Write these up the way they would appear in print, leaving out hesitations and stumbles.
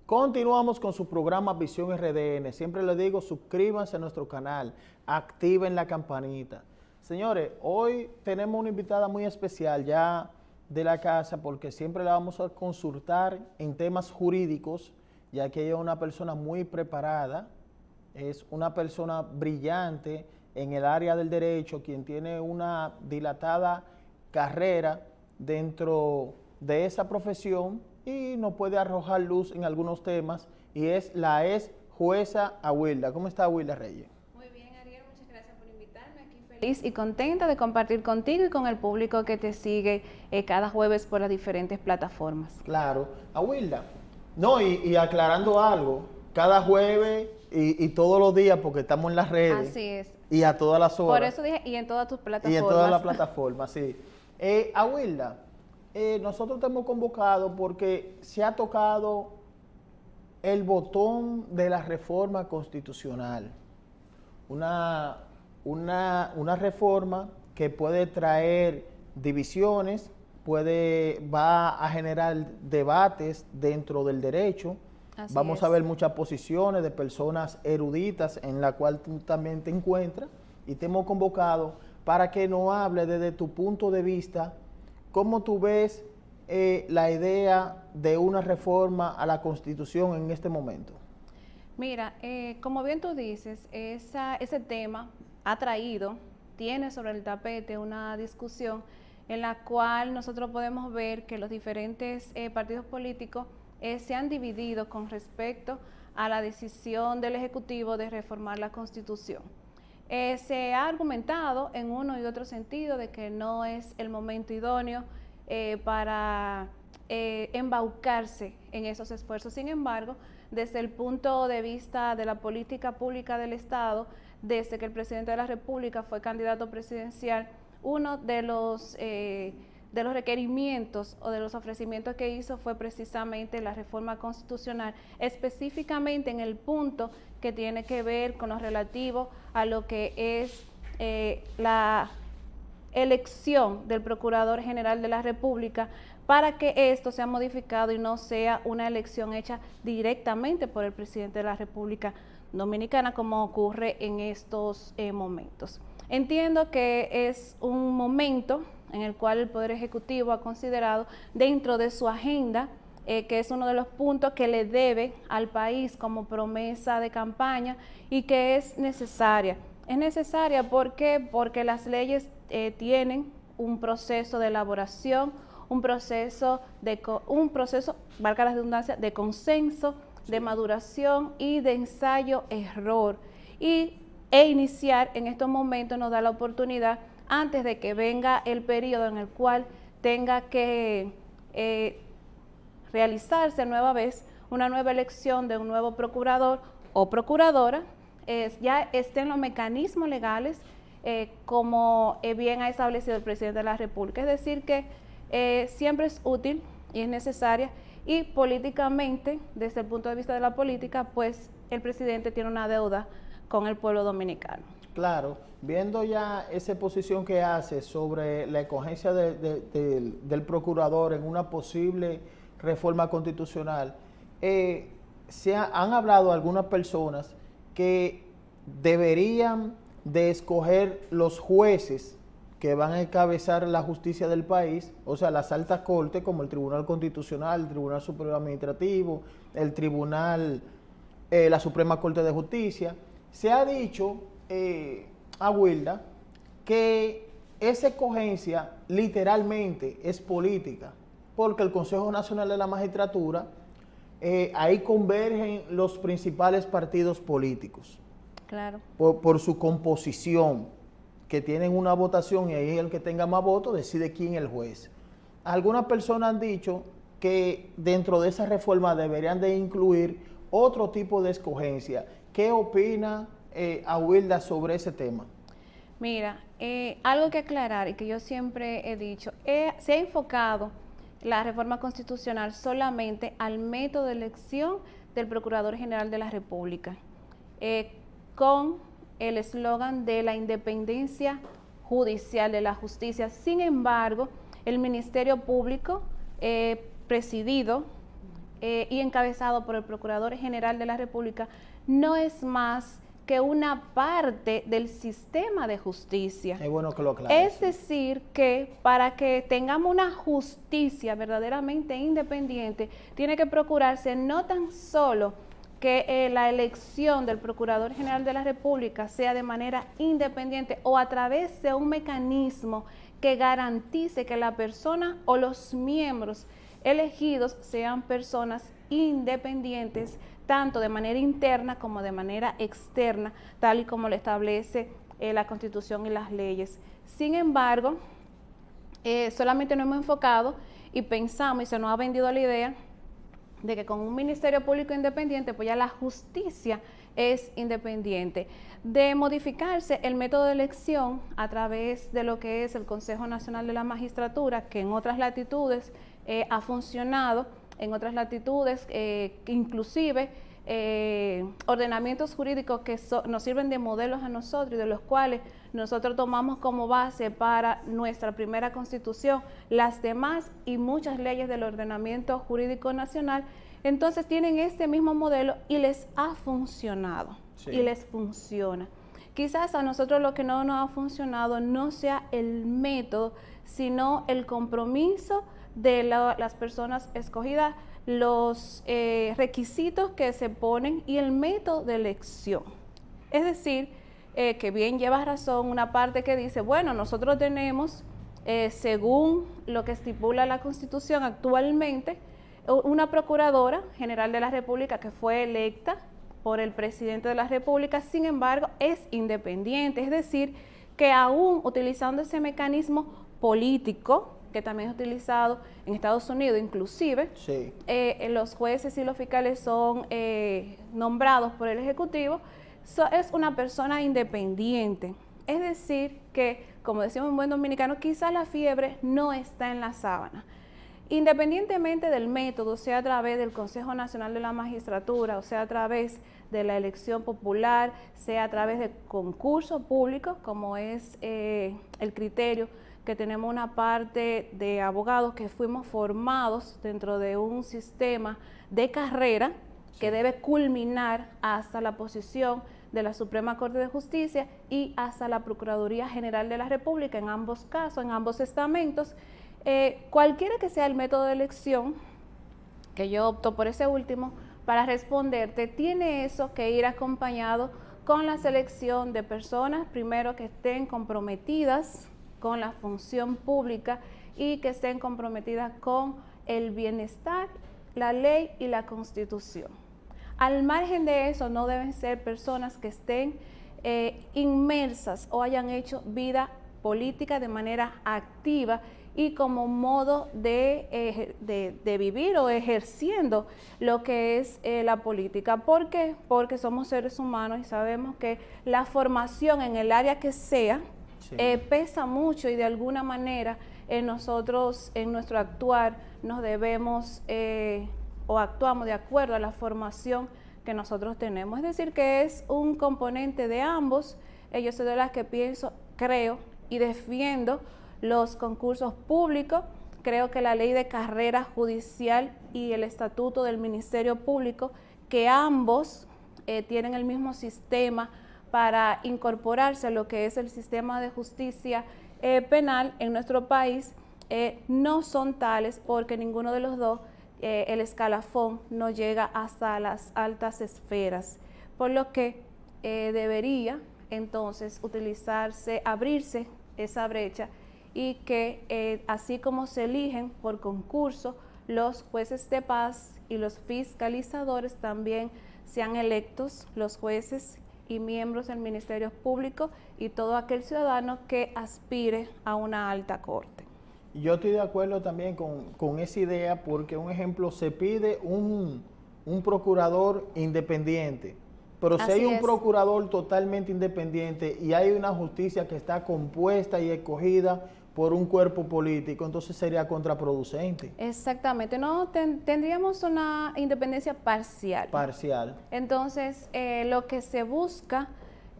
Continuamos con su programa Visión RDN. Siempre les digo, suscríbanse a nuestro canal, activen la campanita. Señores, hoy tenemos una invitada muy especial ya de la casa porque siempre la vamos a consultar en temas jurídicos, ya que ella es una persona muy preparada, es una persona brillante en el área del derecho, quien tiene una dilatada carrera dentro de esa profesión y nos puede arrojar luz en algunos temas, y es la ex jueza Awilda. ¿Cómo está Awilda Reyes? Muy bien, Ariel, muchas gracias por invitarme. Aquí feliz y contenta de compartir contigo y con el público que te sigue cada jueves por las diferentes plataformas. Claro, Awilda. No, y aclarando algo, cada jueves y todos los días, porque estamos en las redes. Así es. Y a todas las horas. Por eso dije, y en todas tus plataformas. Y en todas las plataformas, sí. Awilda, nosotros te hemos convocado porque se ha tocado el botón de la reforma constitucional. Una reforma que puede traer divisiones, va a generar debates dentro del derecho. Así Vamos es. a ver muchas posiciones de personas eruditas en la cual tú también te encuentras, y te hemos convocado para que nos hable desde tu punto de vista, cómo tú ves la idea de una reforma a la Constitución en este momento. Mira, como bien tú dices, ese tema tiene sobre el tapete una discusión en la cual nosotros podemos ver que los diferentes partidos políticos se han dividido con respecto a la decisión del Ejecutivo de reformar la Constitución. Se ha argumentado en uno y otro sentido de que no es el momento idóneo para embaucarse en esos esfuerzos. Sin embargo, desde el punto de vista de la política pública del Estado, desde que el presidente de la República fue candidato presidencial, uno de los requerimientos o de los ofrecimientos que hizo fue precisamente la reforma constitucional, específicamente en el punto que tiene que ver con lo relativo a lo que es la elección del Procurador General de la República, para que esto sea modificado y no sea una elección hecha directamente por el presidente de la República Dominicana, como ocurre en estos momentos. Entiendo que es un momento en el cual el Poder Ejecutivo ha considerado dentro de su agenda, que es uno de los puntos que le debe al país como promesa de campaña y que es necesaria. Es necesaria ¿por qué? Porque las leyes tienen un proceso de elaboración, un proceso, valga la redundancia, de consenso, de maduración y de ensayo-error. E iniciar en estos momentos nos da la oportunidad, antes de que venga el periodo en el cual tenga que realizarse nueva vez una nueva elección de un nuevo procurador o procuradora, ya estén los mecanismos legales como bien ha establecido el presidente de la República. Es decir que siempre es útil y es necesaria, y políticamente, desde el punto de vista de la política, pues el presidente tiene una deuda con el pueblo dominicano. Claro, viendo ya esa posición que hace sobre la escogencia del procurador en una posible reforma constitucional, han hablado algunas personas que deberían de escoger los jueces que van a encabezar la justicia del país, o sea, las altas cortes como el Tribunal Constitucional, el Tribunal Superior Administrativo, el Tribunal, la Suprema Corte de Justicia. Se ha dicho, Awilda, que esa escogencia literalmente es política, porque el Consejo Nacional de la Magistratura, ahí convergen los principales partidos políticos. Claro. Por su composición, que tienen una votación, y ahí el que tenga más votos decide quién es el juez. Algunas personas han dicho que dentro de esa reforma deberían de incluir otro tipo de escogencia. ¿Qué opina Awilda sobre ese tema? Mira, algo que aclarar y que yo siempre he dicho, se ha enfocado la reforma constitucional solamente al método de elección del Procurador General de la República, con el eslogan de la independencia judicial de la justicia. Sin embargo, el Ministerio Público, presidido y encabezado por el Procurador General de la República no es más que una parte del sistema de justicia. Es bueno que lo aclares. Es decir, que para que tengamos una justicia verdaderamente independiente, tiene que procurarse no tan solo que la elección del Procurador General de la República sea de manera independiente o a través de un mecanismo que garantice que la persona o los miembros elegidos sean personas independientes, tanto de manera interna como de manera externa, tal y como lo establece la Constitución y las leyes. Sin embargo, solamente nos hemos enfocado y pensamos y se nos ha vendido la idea de que con un Ministerio Público independiente, pues ya la justicia es independiente. De modificarse el método de elección a través de lo que es el Consejo Nacional de la Magistratura, que en otras latitudes ha funcionado, en otras latitudes, inclusive ordenamientos jurídicos que nos sirven de modelos a nosotros y de los cuales nosotros tomamos como base para nuestra primera constitución, las demás y muchas leyes del ordenamiento jurídico nacional. Entonces tienen este mismo modelo y les ha funcionado, sí, y les funciona. Quizás a nosotros lo que no nos ha funcionado no sea el método, sino el compromiso de las personas escogidas, los requisitos que se ponen y el método de elección. Es decir, que bien lleva razón una parte que dice, bueno, nosotros tenemos, según lo que estipula la Constitución actualmente, una Procuradora General de la República que fue electa por el Presidente de la República, sin embargo, es independiente, es decir, que aún utilizando ese mecanismo político, que también es utilizado en Estados Unidos, inclusive, sí, los jueces y los fiscales son nombrados por el Ejecutivo, es una persona independiente. Es decir, que, como decimos en buen dominicano, quizá la fiebre no está en la sábana. Independientemente del método, sea a través del Consejo Nacional de la Magistratura, o sea a través de la elección popular, sea a través de concursos públicos, como es el criterio que tenemos una parte de abogados que fuimos formados dentro de un sistema de carrera que debe culminar hasta la posición de la Suprema Corte de Justicia y hasta la Procuraduría General de la República, en ambos casos, en ambos estamentos. Cualquiera que sea el método de elección, que yo opto por ese último, para responderte, tiene eso que ir acompañado con la selección de personas, primero que estén comprometidas con la función pública y que estén comprometidas con el bienestar, la ley y la Constitución. Al margen de eso, no deben ser personas que estén inmersas o hayan hecho vida política de manera activa y como modo de vivir o ejerciendo lo que es la política. ¿Por qué? Porque somos seres humanos y sabemos que la formación en el área que sea, sí, pesa mucho y de alguna manera nosotros en nuestro actuar nos debemos o actuamos de acuerdo a la formación que nosotros tenemos. Es decir, que es un componente de ambos. Yo soy de las que pienso, creo y defiendo los concursos públicos. Creo que la ley de carrera judicial y el estatuto del Ministerio Público, que ambos tienen el mismo sistema para incorporarse a lo que es el sistema de justicia penal en nuestro país, no son tales porque ninguno de los dos, el escalafón no llega hasta las altas esferas, por lo que debería entonces utilizarse, abrirse esa brecha y que así como se eligen por concurso los jueces de paz y los fiscalizadores, también sean electos los jueces y miembros del Ministerio Público y todo aquel ciudadano que aspire a una alta corte. Yo estoy de acuerdo también con esa idea porque, un ejemplo, se pide un procurador independiente, pero si hay un procurador totalmente independiente y hay una justicia que está compuesta y escogida por un cuerpo político, entonces sería contraproducente. Exactamente, no tendríamos una independencia parcial. Parcial. Entonces, lo que se busca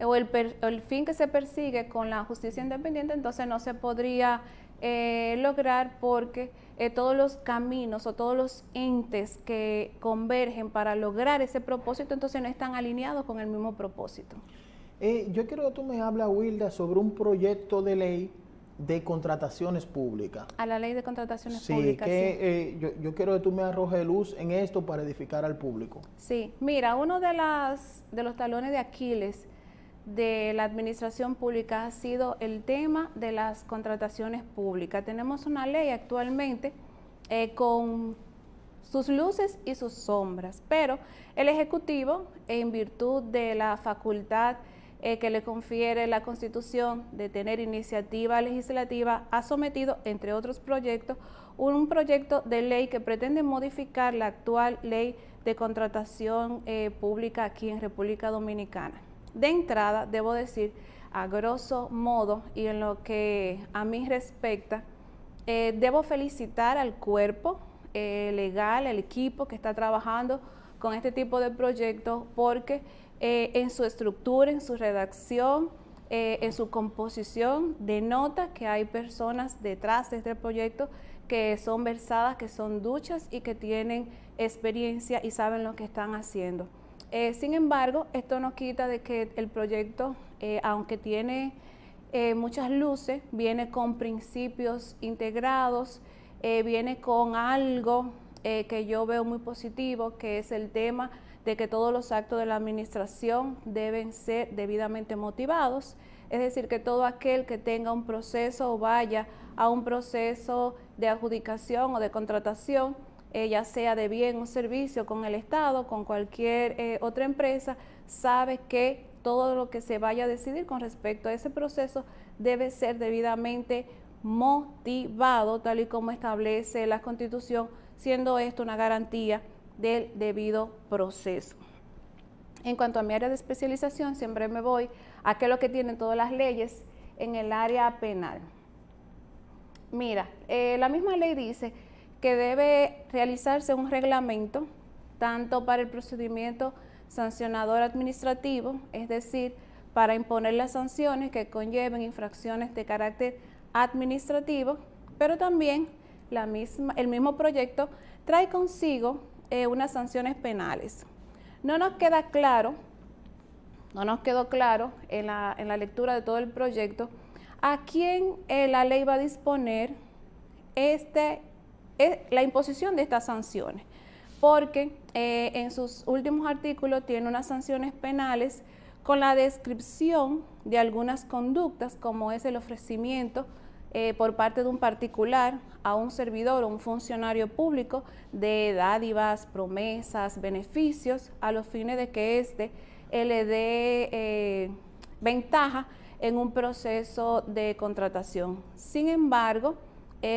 o el fin que se persigue con la justicia independiente, entonces no se podría lograr porque todos los caminos o todos los entes que convergen para lograr ese propósito, entonces no están alineados con el mismo propósito. Yo quiero que tú me hables, Wilda, sobre un proyecto de ley de contrataciones públicas. A la ley de contrataciones Sí, públicas. que yo quiero que tú me arrojes luz en esto para edificar al público. Sí, mira, uno de los talones de Aquiles de la administración pública ha sido el tema de las contrataciones públicas. Tenemos una ley actualmente con sus luces y sus sombras, pero el Ejecutivo, en virtud de la facultad que le confiere la Constitución de tener iniciativa legislativa, ha sometido, entre otros proyectos, un proyecto de ley que pretende modificar la actual ley de contratación pública aquí en República Dominicana. De entrada, debo decir, a grosso modo, y en lo que a mí respecta, debo felicitar al cuerpo legal, el equipo que está trabajando con este tipo de proyectos, porque en su estructura, en su redacción, en su composición, denota que hay personas detrás de este proyecto que son versadas, que son duchas y que tienen experiencia y saben lo que están haciendo. Sin embargo, esto no quita de que el proyecto, aunque tiene muchas luces, viene con principios integrados, viene con algo que yo veo muy positivo, que es el tema de que todos los actos de la administración deben ser debidamente motivados, es decir, que todo aquel que tenga un proceso o vaya a un proceso de adjudicación o de contratación, ya sea de bien o servicio con el Estado, con cualquier otra empresa, sabe que todo lo que se vaya a decidir con respecto a ese proceso debe ser debidamente motivado, tal y como establece la Constitución, siendo esto una garantía del debido proceso. En cuanto a mi área de especialización, siempre me voy a qué es lo que tienen todas las leyes en el área penal. Mira, la misma ley dice que debe realizarse un reglamento tanto para el procedimiento sancionador administrativo, es decir, para imponer las sanciones que conlleven infracciones de carácter administrativo, pero también el mismo proyecto trae consigo unas sanciones penales. No nos quedó claro en la lectura de todo el proyecto a quién la ley va a disponer la imposición de estas sanciones, porque en sus últimos artículos tiene unas sanciones penales con la descripción de algunas conductas, como es el ofrecimiento por parte de un particular a un servidor o un funcionario público de dádivas, promesas, beneficios, a los fines de que éste le dé ventaja en un proceso de contratación. Sin embargo,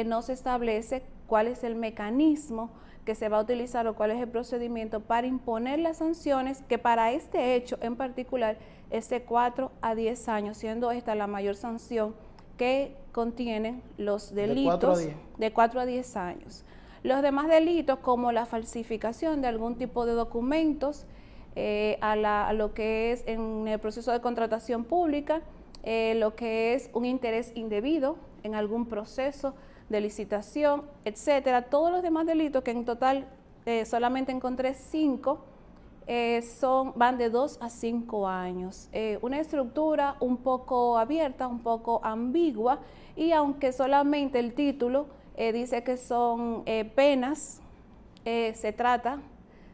no se establece cuál es el mecanismo que se va a utilizar o cuál es el procedimiento para imponer las sanciones, que para este hecho en particular es de 4 a 10 años, siendo esta la mayor sanción que contienen los delitos de 4 a 10 años. Los demás delitos, como la falsificación de algún tipo de documentos a lo que es en el proceso de contratación pública, lo que es un interés indebido en algún proceso de licitación, etcétera. Todos los demás delitos, que en total solamente encontré 5, van de 2 a 5 años. Una estructura un poco abierta, un poco ambigua, y aunque solamente el título dice que son penas, se trata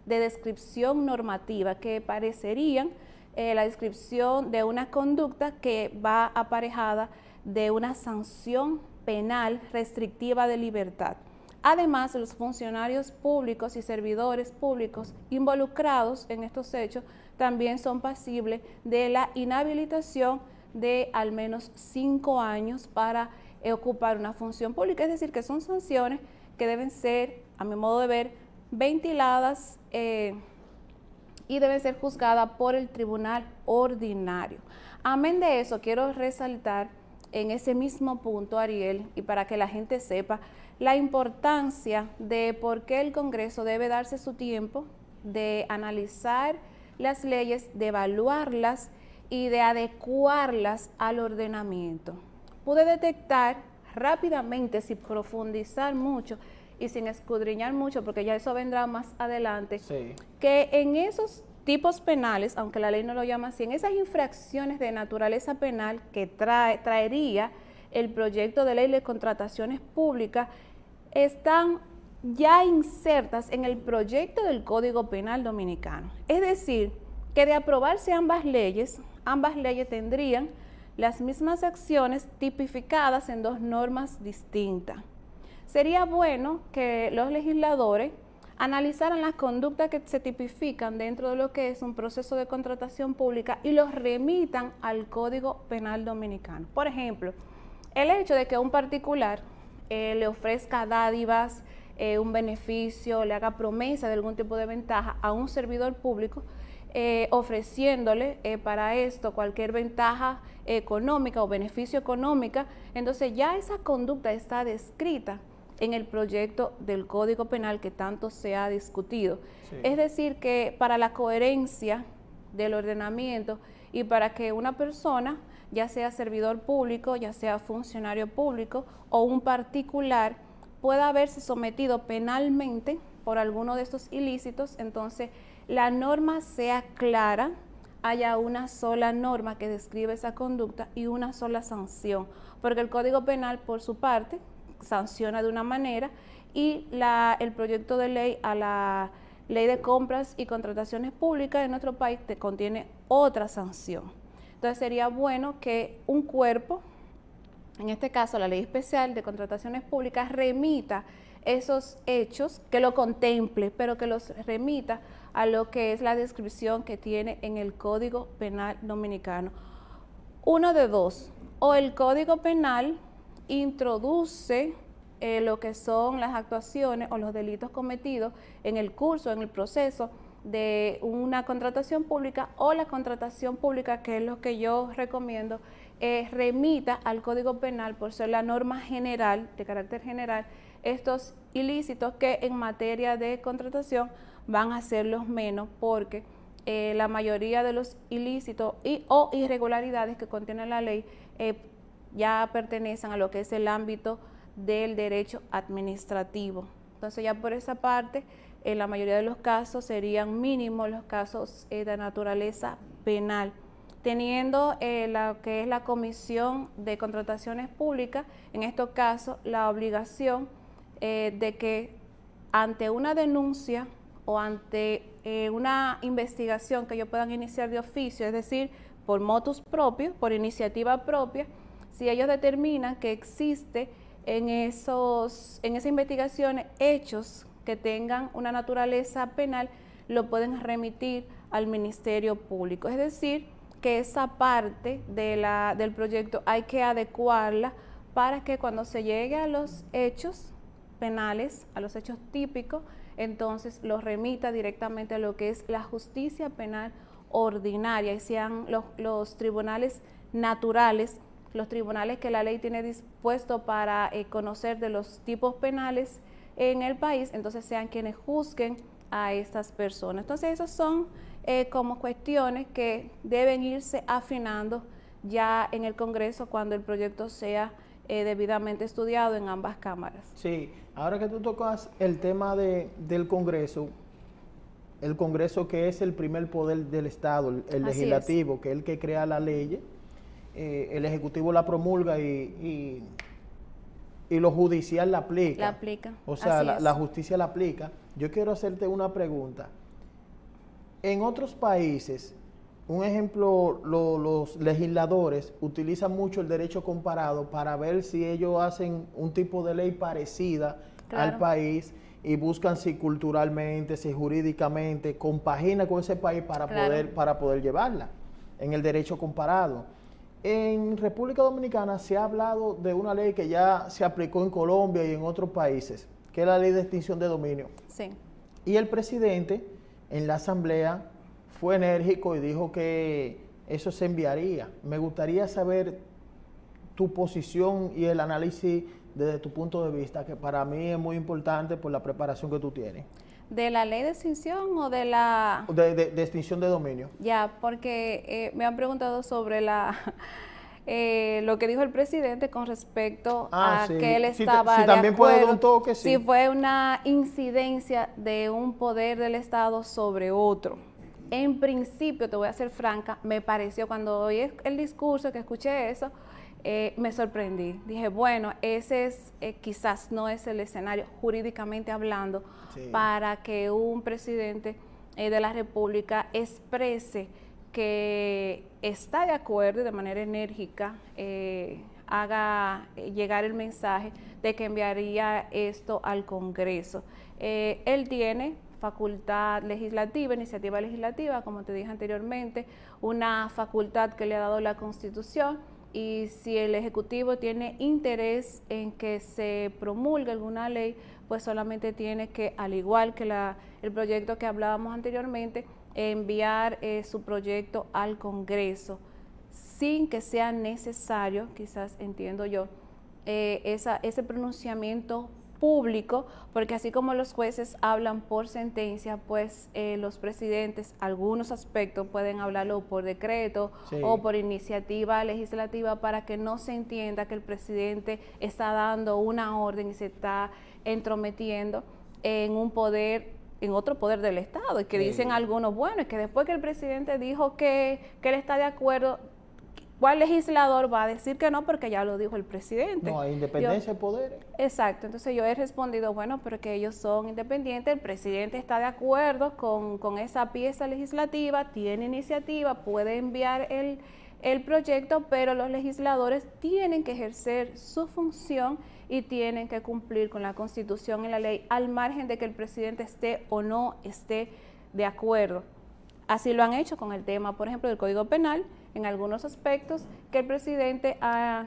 de descripción normativa que parecerían la descripción de una conducta que va aparejada de una sanción penal restrictiva de libertad. Además, los funcionarios públicos y servidores públicos involucrados en estos hechos también son pasibles de la inhabilitación de al menos 5 años para ocupar una función pública. Es decir, que son sanciones que deben ser, a mi modo de ver, ventiladas y deben ser juzgadas por el tribunal ordinario. Amén de eso, quiero resaltar en ese mismo punto, Ariel, y para que la gente sepa la importancia de por qué el Congreso debe darse su tiempo de analizar las leyes, de evaluarlas y de adecuarlas al ordenamiento. Pude detectar rápidamente, sin profundizar mucho y sin escudriñar mucho, porque ya eso vendrá más adelante, Sí. que en esos tipos penales, aunque la ley no lo llama así, en esas infracciones de naturaleza penal que traería el proyecto de ley de contrataciones públicas, están ya insertas en el proyecto del Código Penal Dominicano. Es decir, que de aprobarse ambas leyes tendrían las mismas acciones tipificadas en dos normas distintas. Sería bueno que los legisladores analizaran las conductas que se tipifican dentro de lo que es un proceso de contratación pública y los remitan al Código Penal Dominicano. Por ejemplo, el hecho de que un particular le ofrezca dádivas, un beneficio, le haga promesa de algún tipo de ventaja a un servidor público, ofreciéndole para esto cualquier ventaja económica o beneficio económica, entonces ya esa conducta está descrita en el proyecto del Código Penal que tanto se ha discutido. Sí. Es decir, que para la coherencia del ordenamiento y para que una persona, ya sea servidor público, ya sea funcionario público o un particular, pueda haberse sometido penalmente por alguno de estos ilícitos, entonces la norma sea clara, haya una sola norma que describe esa conducta y una sola sanción, porque el Código Penal, por su parte, sanciona de una manera y el proyecto de ley a la Ley de Compras y Contrataciones Públicas en nuestro país contiene otra sanción. Entonces sería bueno que un cuerpo, en este caso la Ley Especial de Contrataciones Públicas, remita esos hechos, que lo contemple, pero que los remita a lo que es la descripción que tiene en el Código Penal Dominicano. Uno de dos, o el Código Penal introduce lo que son las actuaciones o los delitos cometidos en el curso, en el proceso de una contratación pública, o la contratación pública, que es lo que yo recomiendo, remita al Código Penal, por ser la norma general, de carácter general, estos ilícitos que en materia de contratación van a ser los menos, porque la mayoría de los ilícitos o irregularidades que contiene la ley ya pertenecen a lo que es el ámbito del derecho administrativo. Entonces ya por esa parte, en la mayoría de los casos serían mínimos los casos de naturaleza penal, teniendo lo que es la Comisión de Contrataciones Públicas, en estos casos, la obligación de que ante una denuncia o ante una investigación que ellos puedan iniciar de oficio, es decir, por motus propio, por iniciativa propia, si ellos determinan que existe en esas investigaciones hechos que tengan una naturaleza penal, lo pueden remitir al Ministerio Público. Es decir, que esa parte del proyecto hay que adecuarla para que cuando se llegue a los hechos penales, a los hechos típicos, entonces los remita directamente a lo que es la justicia penal ordinaria, y sean los tribunales naturales, los tribunales que la ley tiene dispuesto para conocer de los tipos penales en el país, entonces sean quienes juzguen a estas personas. Entonces esas son como cuestiones que deben irse afinando ya en el Congreso cuando el proyecto sea debidamente estudiado en ambas cámaras. Sí, ahora que tú tocas el tema del Congreso, el Congreso que es el primer poder del Estado, el legislativo, que es el que crea la ley, el Ejecutivo la promulga y lo judicial la aplica. La aplica. O sea, la justicia la aplica. Yo quiero hacerte una pregunta. En otros países, un ejemplo, los legisladores utilizan mucho el derecho comparado para ver si ellos hacen un tipo de ley parecida al país y buscan si culturalmente, si jurídicamente compagina con ese país para poder llevarla en el derecho comparado. En República Dominicana se ha hablado de una ley que ya se aplicó en Colombia y en otros países, que es la ley de extinción de dominio. Sí. Y el presidente en la asamblea fue enérgico y dijo que eso se enviaría. Me gustaría saber tu posición y el análisis desde tu punto de vista, que para mí es muy importante por la preparación que tú tienes. ¿De la ley de extinción o de la...? De extinción de dominio. Ya, porque me han preguntado sobre lo que dijo el presidente con respecto a sí. que él Si estaba de también puede dar acuerdo, un toque, sí. si fue una incidencia de un poder del Estado sobre otro. En principio, te voy a ser franca, me pareció cuando oí el discurso, que escuché eso, me sorprendí. Dije, bueno, ese es quizás no es el escenario jurídicamente hablando para que un presidente de la República exprese que está de acuerdo y de manera enérgica haga llegar el mensaje de que enviaría esto al Congreso. Él tiene facultad legislativa, iniciativa legislativa, como te dije anteriormente, una facultad que le ha dado la Constitución, y si el Ejecutivo tiene interés en que se promulgue alguna ley, pues solamente tiene que, al igual que el proyecto que hablábamos anteriormente, enviar su proyecto al Congreso, sin que sea necesario, quizás entiendo yo, ese pronunciamiento público, porque así como los jueces hablan por sentencia, pues los presidentes, algunos aspectos pueden hablarlo por decreto o por iniciativa legislativa, para que no se entienda que el presidente está dando una orden y se está entrometiendo en un poder, en otro poder del Estado, y que dicen algunos, bueno, es que después que el presidente dijo que él está de acuerdo, ¿cuál legislador va a decir que no? Porque ya lo dijo el presidente. No, hay independencia de poderes. Exacto, entonces yo he respondido, bueno, pero que ellos son independientes, el presidente está de acuerdo con esa pieza legislativa, tiene iniciativa, puede enviar el proyecto, pero los legisladores tienen que ejercer su función y tienen que cumplir con la Constitución y la ley, al margen de que el presidente esté o no esté de acuerdo. Así lo han hecho con el tema, por ejemplo, del Código Penal, en algunos aspectos, que el presidente ha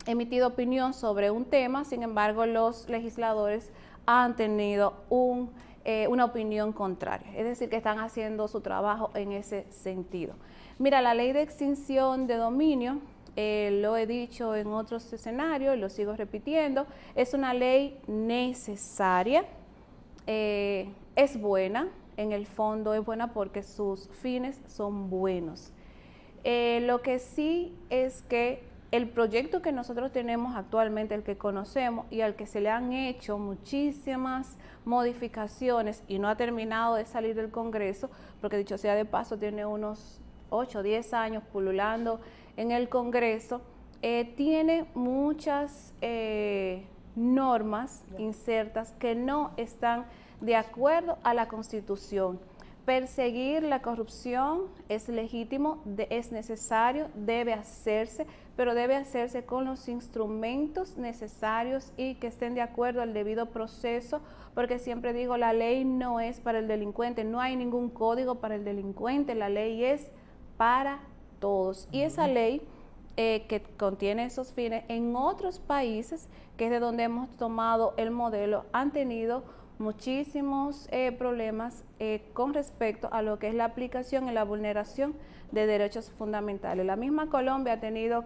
emitido opinión sobre un tema, sin embargo, los legisladores han tenido una opinión contraria, es decir, que están haciendo su trabajo en ese sentido. Mira, la ley de extinción de dominio, lo he dicho en otros escenarios, lo sigo repitiendo, es una ley necesaria, es buena, en el fondo es buena porque sus fines son buenos. Lo que sí es que el proyecto que nosotros tenemos actualmente, el que conocemos y al que se le han hecho muchísimas modificaciones y no ha terminado de salir del Congreso, porque dicho sea de paso tiene unos 8 o 10 años pululando en el Congreso, tiene muchas normas insertas que no están de acuerdo a la Constitución. Perseguir la corrupción es legítimo, es necesario, debe hacerse, pero debe hacerse con los instrumentos necesarios y que estén de acuerdo al debido proceso, porque siempre digo, la ley no es para el delincuente, no hay ningún código para el delincuente, la ley es para todos. Y esa ley que contiene esos fines, en otros países, que es de donde hemos tomado el modelo, han tenido muchísimos problemas con respecto a lo que es la aplicación y la vulneración de derechos fundamentales. La misma Colombia ha tenido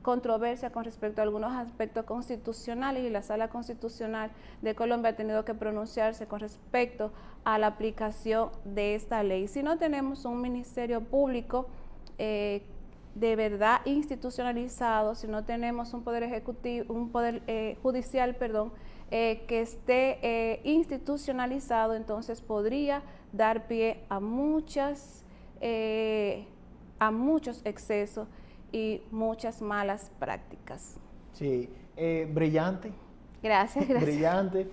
controversia con respecto a algunos aspectos constitucionales, y la Sala Constitucional de Colombia ha tenido que pronunciarse con respecto a la aplicación de esta ley. Si no tenemos un ministerio público de verdad institucionalizado, si no tenemos un poder ejecutivo, un poder judicial, perdón, que esté institucionalizado, entonces podría dar pie a muchos excesos y muchas malas prácticas. Sí, brillante. Gracias, gracias. Brillante.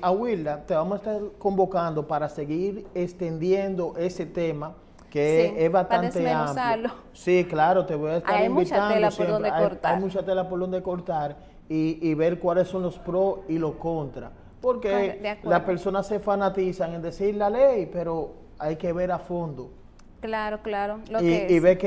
Awilda, te vamos a estar convocando para seguir extendiendo ese tema, que sí, es bastante amplio. Sí, claro, te voy a estar invitando. Hay mucha tela por donde cortar. Hay mucha tela por donde cortar y ver cuáles son los pros y los contras. Porque las personas se fanatizan en decir la ley, pero hay que ver a fondo. Claro, claro. Y ve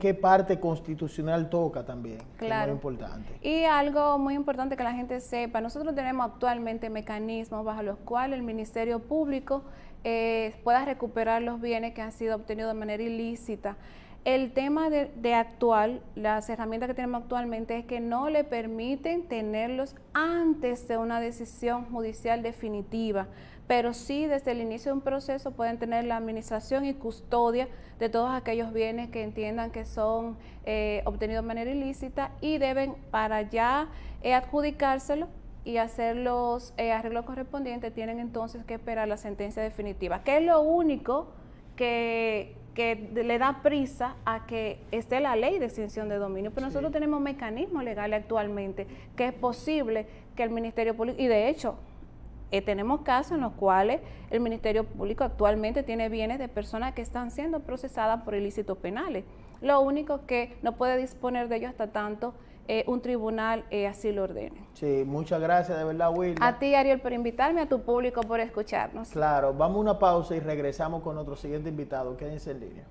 qué parte constitucional toca también, claro, que es muy importante. Y algo muy importante que la gente sepa, nosotros tenemos actualmente mecanismos bajo los cuales el Ministerio Público pueda recuperar los bienes que han sido obtenidos de manera ilícita. El tema las herramientas que tenemos actualmente es que no le permiten tenerlos antes de una decisión judicial definitiva, pero sí desde el inicio de un proceso pueden tener la administración y custodia de todos aquellos bienes que entiendan que son obtenidos de manera ilícita y deben, para ya adjudicárselo y hacer los arreglos correspondientes, tienen entonces que esperar la sentencia definitiva, que es lo único que le da prisa a que esté la ley de extinción de dominio, pero nosotros tenemos mecanismos legales actualmente que es posible que el Ministerio Público, y de hecho tenemos casos en los cuales el Ministerio Público actualmente tiene bienes de personas que están siendo procesadas por ilícitos penales. Lo único que no puede disponer de ellos hasta tanto un tribunal así lo ordene. Sí, muchas gracias de verdad, Wilda. A ti, Ariel, por invitarme, a tu público por escucharnos. Claro, vamos a una pausa y regresamos con nuestro siguiente invitado. Quédense en línea.